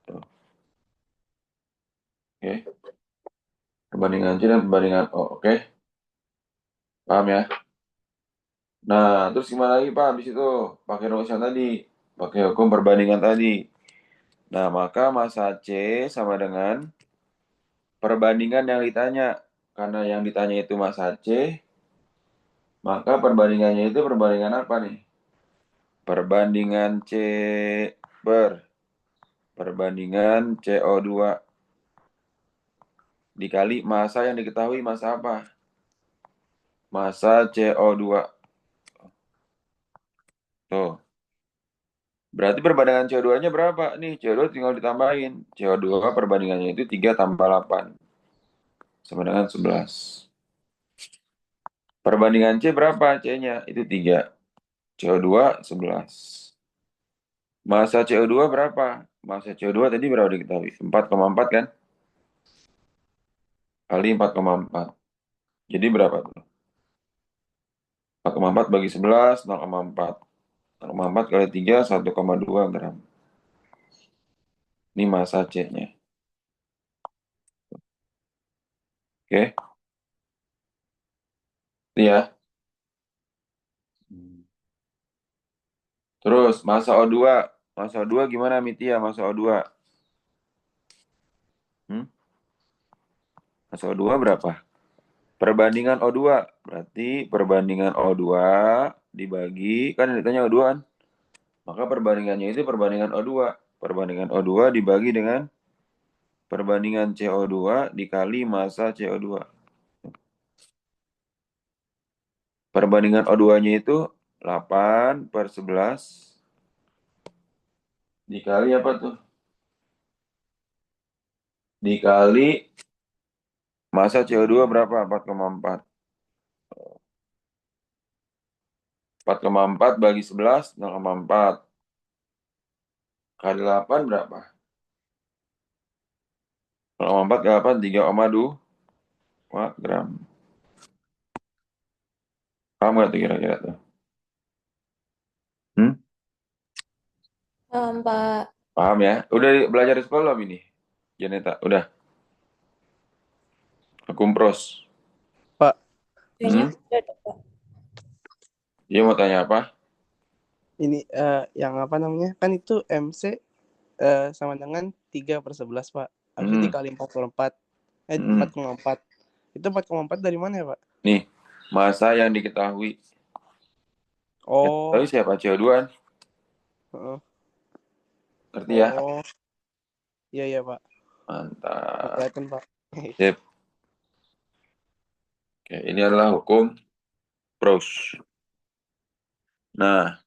S1: Tuh, oke. Perbandingan C dan perbandingan O. Oke. Paham ya? Nah, terus gimana lagi Pak? Habis itu pakai rumus yang tadi. Pakai hukum perbandingan tadi. Nah, maka masa C sama dengan perbandingan yang ditanya. Karena yang ditanya itu masa C, maka perbandingannya itu perbandingan apa nih? Perbandingan C per perbandingan CO2 dikali massa yang diketahui massa apa? Massa CO2. Tuh. Berarti perbandingan CO2-nya berapa? Nih, CO2 tinggal ditambahin. CO2 perbandingannya itu 3 tambah 8. Sama dengan 11. Perbandingan C berapa? C-nya itu 3. CO2 11. Massa CO2 berapa? Massa CO2 tadi berapa diketahui? 4,4 kan? Kali 4,4. Jadi berapa tuh? 4,4 bagi 11, 0,4. 0,4 kali 3, 1,2 gram. Ini massa C-nya. Oke? Iya. Terus massa O2. Massa O2 gimana Mitia? Massa O2. Hmm? Massa O2 berapa? Perbandingan O2. Berarti perbandingan O2 dibagi, kan yang ditanya O2 kan? Maka perbandingannya itu perbandingan O2. Perbandingan O2 dibagi dengan perbandingan CO2 dikali massa CO2. Perbandingan O2-nya itu 8 per 11 dikali apa tuh? Dikali massa CO2 berapa? 4,4. 4,4 bagi 11, 0,4. Kali 8 berapa? 0,4 kali 8, 3,2 gram. Paham nggak tuh kira-kira tuh? Hmm?
S2: Pak.
S1: Paham ya? Udah belajar di sekolah belum ini? Janeta, udah. Hukum pros.
S3: Pak,
S2: Kayaknya
S1: Hmm?
S2: udah deh, Pak.
S1: Dia mau tanya apa?
S3: Ini yang apa namanya? Kan itu MC sama dengan 3/11, Pak. Habis itu
S1: Hmm,
S3: dikali 4/4.
S1: hmm.
S3: 4,4. Itu 4,4 dari mana ya, Pak?
S1: Nih, masa yang diketahui. Yang
S3: Oh,
S1: diketahui siapa? CO2 kan?
S3: heeh.
S1: Ngerti ya?
S3: Oh, iya iya, Pak.
S1: Mantap.
S3: Kelihatan, Pak.
S1: Sip. Oke, ini adalah hukum pros. Nah,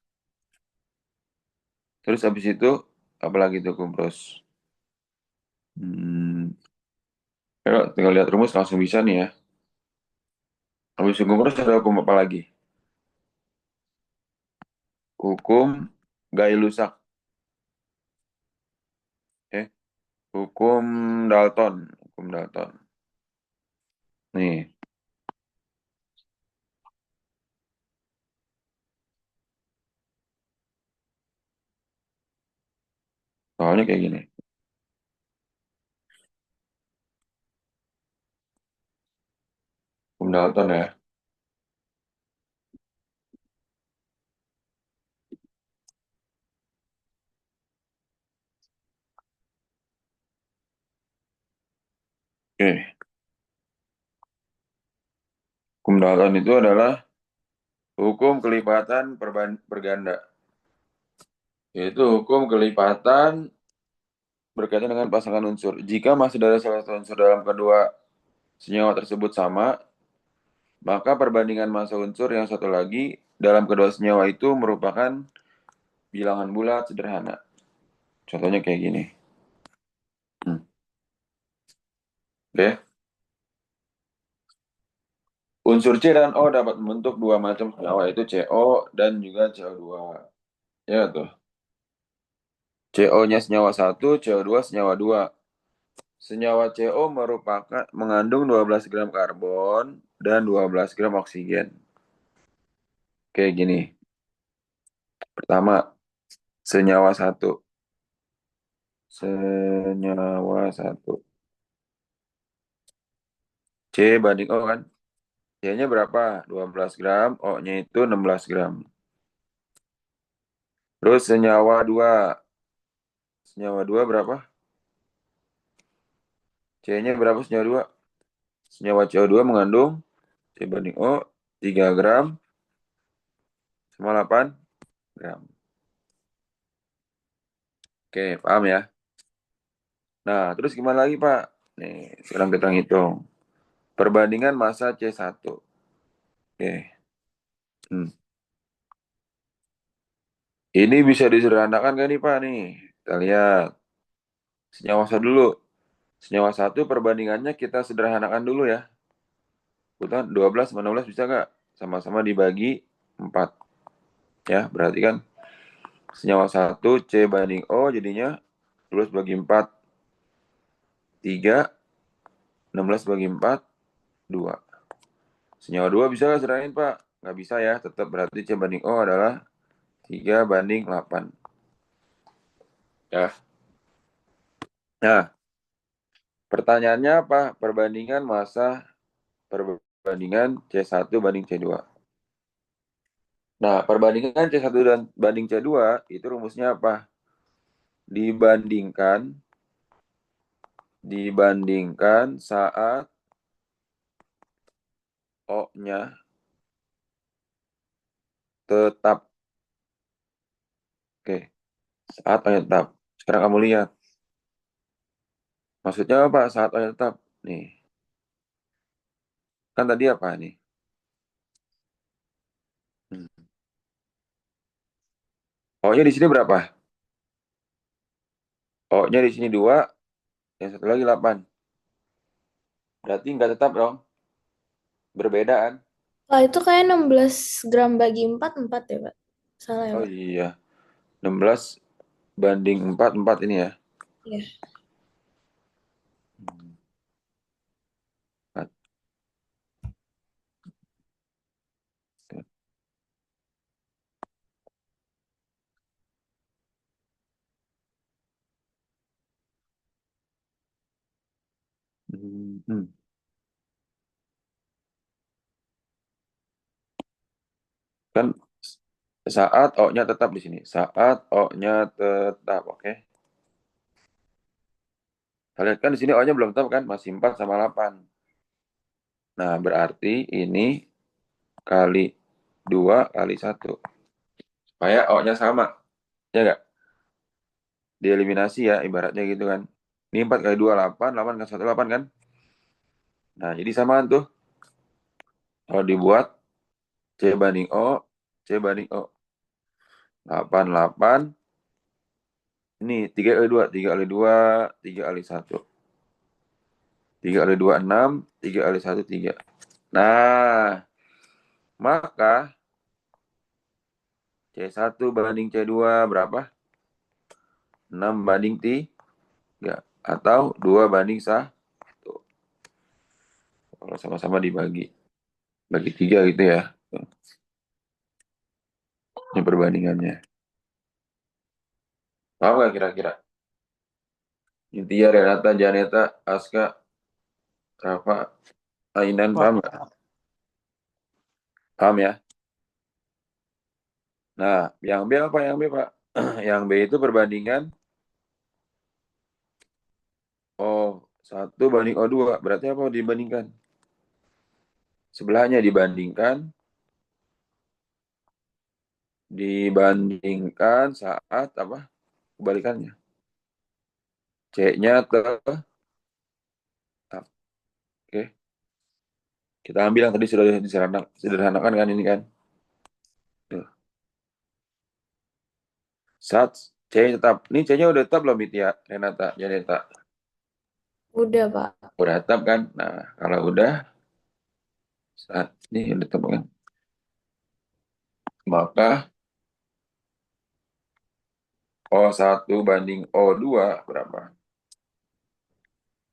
S1: terus habis itu, apalagi itu hukum pros? Hmm, Kalau tinggal lihat rumus langsung bisa nih ya. Habis hukum pros ada hukum apa lagi? Hukum Gay-Lussac. Eh, hukum Dalton. Hukum Dalton. Nih, soalnya kayak gini. Hukum Dalton ya. Oke. Hukum Dalton itu adalah hukum kelipatan berganda. Yaitu hukum kelipatan berkaitan dengan pasangan unsur. Jika masih ada salah satu unsur dalam kedua senyawa tersebut sama, maka perbandingan massa unsur yang satu lagi dalam kedua senyawa itu merupakan bilangan bulat sederhana. Contohnya kayak gini. Hmm. Oke. Unsur C dan O dapat membentuk dua macam senyawa, yaitu CO dan juga CO2. Ya tuh. CO-nya senyawa satu, CO2 senyawa 2. Senyawa CO merupakan mengandung 12 gram karbon dan 12 gram oksigen. Kayak gini. Pertama, senyawa satu. Senyawa satu. C banding O kan. C-nya berapa? 12 gram, O-nya itu 16 gram. Terus senyawa 2. Senyawa 2 berapa? C-nya berapa senyawa 2? Senyawa CO2 mengandung C banding O 3 gram sama 8 gram. Oke, paham ya? Nah, terus gimana lagi, Pak? Nih, sekarang kita hitung. Perbandingan massa C1. Oke. Hmm. Ini bisa disederhanakan kan nih, Pak? Nih, kita lihat. Senyawa satu dulu. Senyawa satu perbandingannya kita sederhanakan dulu ya. Udah 12 sama 16 bisa nggak? Sama-sama dibagi 4. Ya, berarti kan senyawa satu C banding O jadinya 12 bagi 4. 3, 16 bagi 4, 2. Senyawa 2 bisa nggak sederhanain, Pak? Nggak bisa ya, tetap berarti C banding O adalah 3 banding 8. Ya. Nah, pertanyaannya apa? Perbandingan massa, perbandingan C1 banding C2. Nah, perbandingan C1 dan banding C2 itu rumusnya apa? Dibandingkan saat O-nya tetap. Oke, saat O-nya tetap. Sekarang kamu lihat. Maksudnya apa saat O-nya tetap? Nih, kan tadi apa nih? Hmm. O-nya di sini berapa? O-nya di sini 2, yang satu lagi 8. Berarti nggak tetap dong. Berbedaan.
S2: Wah, itu kayak 16 gram bagi 4 4 ya, Pak? Salah ya,
S1: Oh
S2: Pak?
S1: iya, 16 banding 4, 4 ini ya.
S2: Iya.
S1: Hmm, 4. Hmm, hmm. Kan Saat O-nya tetap di sini. Saat O-nya tetap, oke. Kita lihat kan di sini O-nya belum tetap kan, masih 4 sama 8. Nah, berarti ini kali 2 kali 1. Supaya O-nya sama. Ya nggak? Dieliminasi ya, ibaratnya gitu kan. Ini 4 kali 2, 8. 8 kali 1, 8 kan? Nah, jadi samaan tuh. Kalau dibuat, C banding O, C banding O. 8, 8. Ini 3 kali 2, 3 kali 2, 3 kali 1. 3 kali 2, 6. 3 kali 1, 3. Nah, maka C1 banding C2 berapa? 6 banding 3. Atau 2 banding 1. Kalau sama-sama dibagi. Bagi 3 gitu ya. Ini perbandingannya. Paham nggak kira-kira? Intinya Renata, Janeta, Aska, Rafa, Ainan,
S3: Pak,
S1: paham nggak? Paham ya? Nah, yang B apa yang B, Pak? Yang B itu perbandingan O1 banding O2. Berarti apa dibandingkan? Sebelahnya dibandingkan saat apa? Kebalikannya. C-nya tetap. Oke. Kita ambil yang tadi sudah disederhanakan kan ini kan. Tuh. Saat C tetap. Ini C-nya udah tetap belum ya, Renata, Janeta?
S2: Udah, Pak.
S1: Udah tetap kan? Nah, kalau udah saat ini udah tetap kan. Maka O1 banding O2 berapa?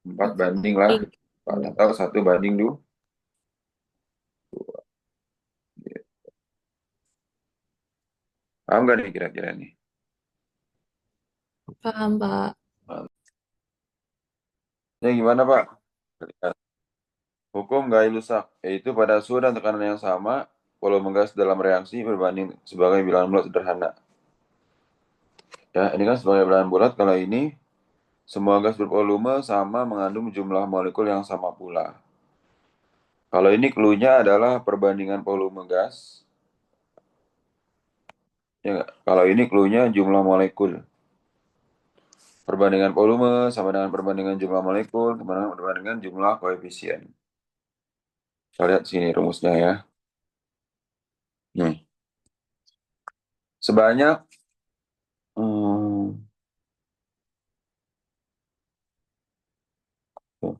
S1: 4 banding lah. 4 atau 1 banding 2. Paham nggak nih kira-kira nih?
S2: Paham, Pak.
S1: Ya gimana Pak? Hukum Gay-Lussac, yaitu pada suhu dan tekanan yang sama, volume gas dalam reaksi berbanding sebagai bilangan bulat sederhana. Ya, ini kan sebagai bilangan bulat, kalau ini semua gas bervolume sama mengandung jumlah molekul yang sama pula. Kalau ini clue-nya adalah perbandingan volume gas. Ya, nggak? Kalau ini clue-nya jumlah molekul. Perbandingan volume sama dengan perbandingan jumlah molekul, sama dengan perbandingan jumlah koefisien. Kita lihat sini rumusnya ya. Nih, sebanyak hmm, tuh.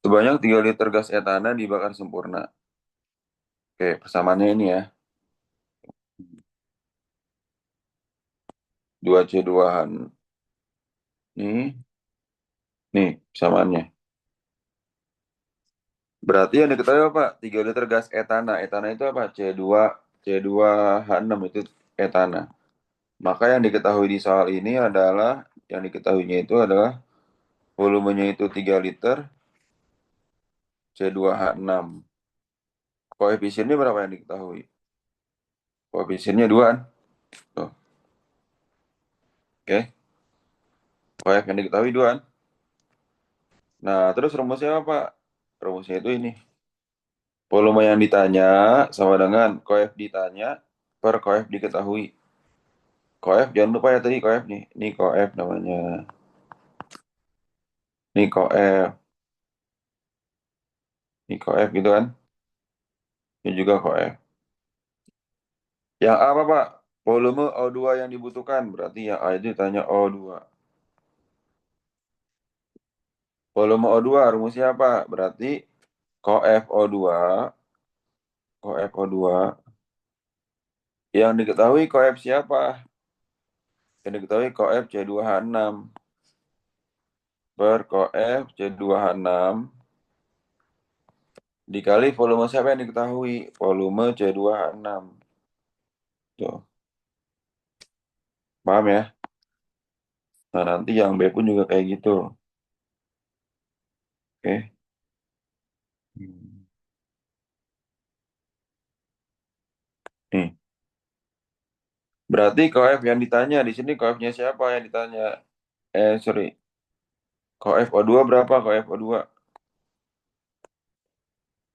S1: Sebanyak 3 liter gas etana dibakar sempurna. Oke, persamaannya ini ya. 2C2H. Nih persamaannya. Berarti yang diketahui apa? 3 liter gas etana. Etana itu apa? C2H6 itu etana. Maka yang diketahui di soal ini adalah, yang diketahuinya itu adalah volumenya itu 3 liter C2H6. Koefisiennya berapa yang diketahui? Koefisiennya 2 kan? Tuh, oke. Koef yang diketahui 2 kan? Nah, terus rumusnya apa? Rumusnya itu ini. Volume yang ditanya sama dengan koef ditanya per koef diketahui. Koef jangan lupa ya tadi koef nih. Ini koef namanya. Ini koef. Ini koef gitu kan? Ini juga koef. Yang A apa Pak? Volume O2 yang dibutuhkan. Berarti yang A itu ditanya O2. Volume O2 rumusnya apa? Berarti koef O2. Koef O2. Yang diketahui koef siapa? Yang diketahui koef C2H6 per koef C2H6 dikali volume siapa yang diketahui? Volume C2H6. Tuh, paham ya? Nah, nanti yang B pun juga kayak gitu. Oke. Berarti koef yang ditanya di sini koefnya siapa yang ditanya? Sorry. Koef O2 berapa? Koef O2.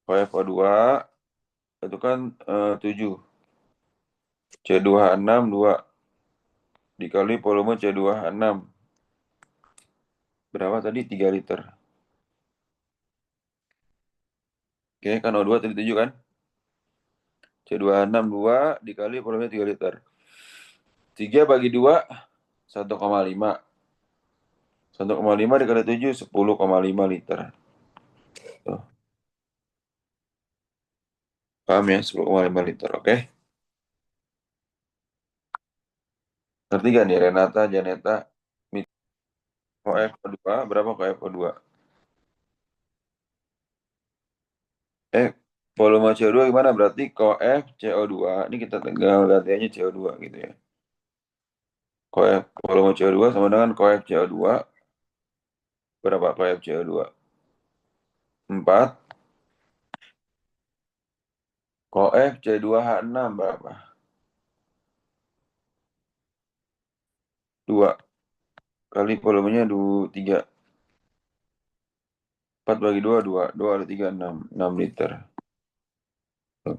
S1: Koef O2 itu kan 7. C2H6 2 dikali volume C2H6. Berapa tadi? 3 liter. Oke, kan O2 tadi 7 kan? C2H6 2 dikali volume 3 liter. 3 bagi 2, 1,5. 1,5 dikali 7, 10,5 liter. Tuh. Paham ya? 10,5 liter, oke? Ngerti gak nih Renata, Janeta? Koef O2, berapa koef O2? Volume CO2 gimana? Berarti koef CO2, ini kita tinggal gantiannya CO2 gitu ya. Koef volume CO2 sama dengan koef CO2. Berapa koef CO2? 4. Koef C2H6 berapa? 2. Kali volumenya 3. 4 bagi 2, 2. 2 kali 3, 6. 6 liter. Tuh.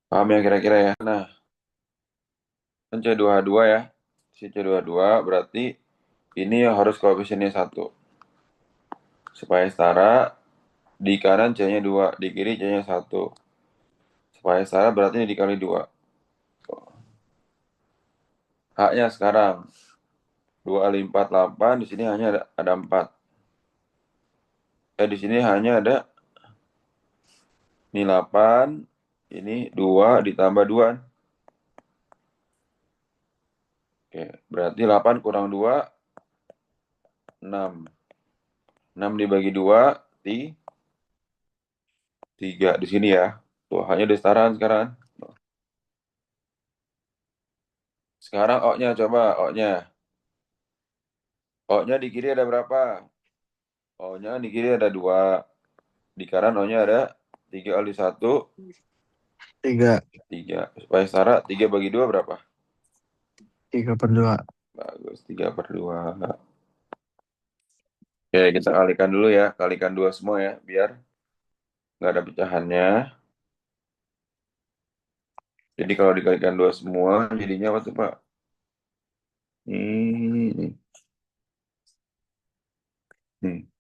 S1: Paham ya kira-kira ya? Nah, kan C2H2 ya. Si C2H2 berarti ini yang harus koefisiennya 1. Supaya setara, di kanan C-nya 2, di kiri C-nya 1. Supaya setara berarti ini dikali 2. H-nya sekarang 2 kali 4, 8. Di sini hanya ada 4. Di sini hanya ada ini 8. Ini 2 ditambah 2. Oke, berarti 8 kurang 2, 6. 6 dibagi 2, 3 di sini ya. Tuh, hanya di setaran sekarang. Sekarang O-nya coba, O-nya. O-nya di kiri ada berapa? O-nya di kiri ada 2. Di kanan O-nya ada 3 kali 1,
S3: 3.
S1: 3. Supaya setara, 3 bagi 2 berapa?
S3: 3/2.
S1: Bagus, 3/2. Oke, kita kalikan dulu ya. Kalikan 2 semua ya, biar nggak ada pecahannya. Jadi kalau dikalikan 2 semua, jadinya apa tuh, Pak? Ini. Nih.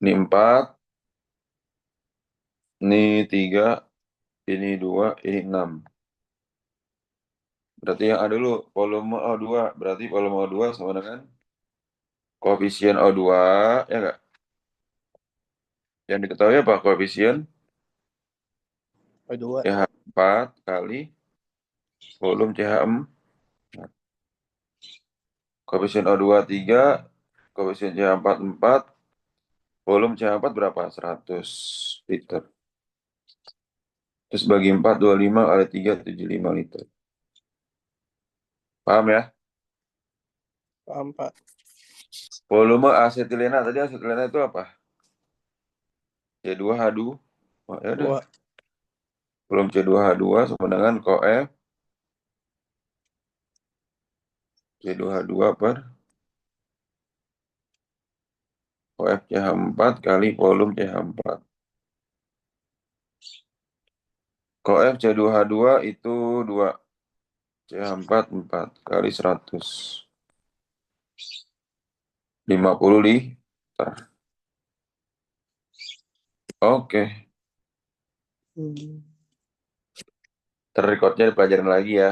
S1: Ini 4, ini 3, ini 2, ini 6. Berarti yang A dulu, volume O2. Berarti volume O2 sama dengan koefisien O2, ya nggak? Yang diketahui apa koefisien?
S3: O2.
S1: CH4 kali volume CH4. Koefisien O2 3, koefisien CH4 4, volume CH4 berapa? 100 liter. Terus bagi 4, 25 kali 3, 75 liter. Paham ya?
S3: Paham, Pak.
S1: Volume asetilena, tadi asetilena itu apa? C2H2. Oh, ya udah.
S3: 2.
S1: Volume C2H2 sama dengan koef C2H2 per koef CH4 kali volume CH4. Koef C2H2 itu 2. CH4 4 kali 100. 50 liter. Oke.
S3: Hmm.
S1: Terrekodnya di pelajaran lagi ya.